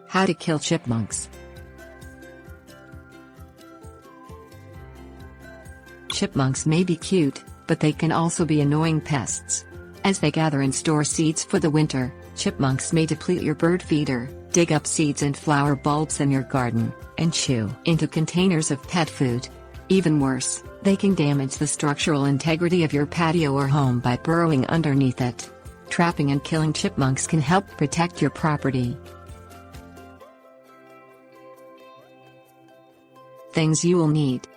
How to kill chipmunks. Chipmunks may be cute, but they can also be annoying pests. As they gather and store seeds for the winter, chipmunks may deplete your bird feeder, dig up seeds and flower bulbs in your garden, and chew into containers of pet food. Even worse, they can damage the structural integrity of your patio or home by burrowing underneath it. Trapping and killing chipmunks can help protect your property. Things you will need: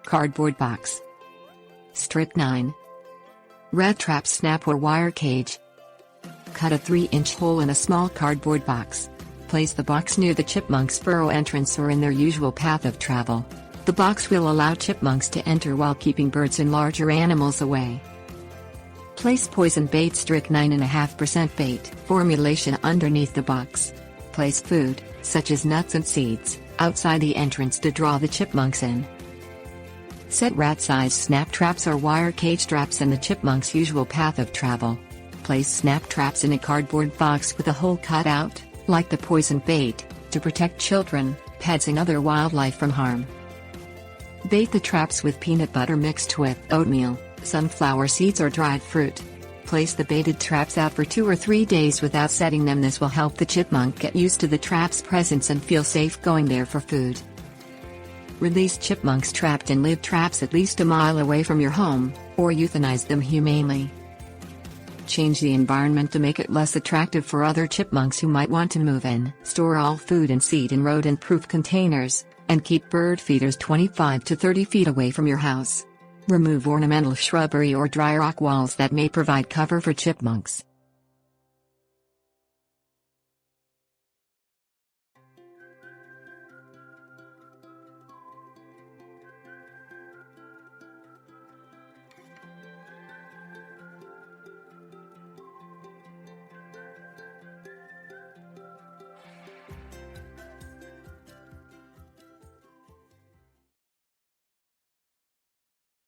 cardboard box, strychnine, rat trap snap or wire cage. Cut a 3-inch hole in a small cardboard box. Place the box near the chipmunk's burrow entrance or in their usual path of travel. The box will allow chipmunks to enter while keeping birds and larger animals away. Place poison bait strychnine in a 0.5% bait formulation underneath the box. Place food, such as nuts and seeds, outside the entrance to draw the chipmunks in. Set rat-sized snap traps or wire cage traps in the chipmunk's usual path of travel. Place snap traps in a cardboard box with a hole cut out, like the poison bait, to protect children, pets and other wildlife from harm. Bait the traps with peanut butter mixed with oatmeal, sunflower seeds or dried fruit. Place the baited traps out for 2 or 3 days without setting them. This will help the chipmunk get used to the trap's presence and feel safe going there for food. Release chipmunks trapped in live traps at least a mile away from your home, or euthanize them humanely. Change the environment to make it less attractive for other chipmunks who might want to move in. Store all food and seed in rodent-proof containers, and keep bird feeders 25 to 30 feet away from your house. Remove ornamental shrubbery or dry rock walls that may provide cover for chipmunks.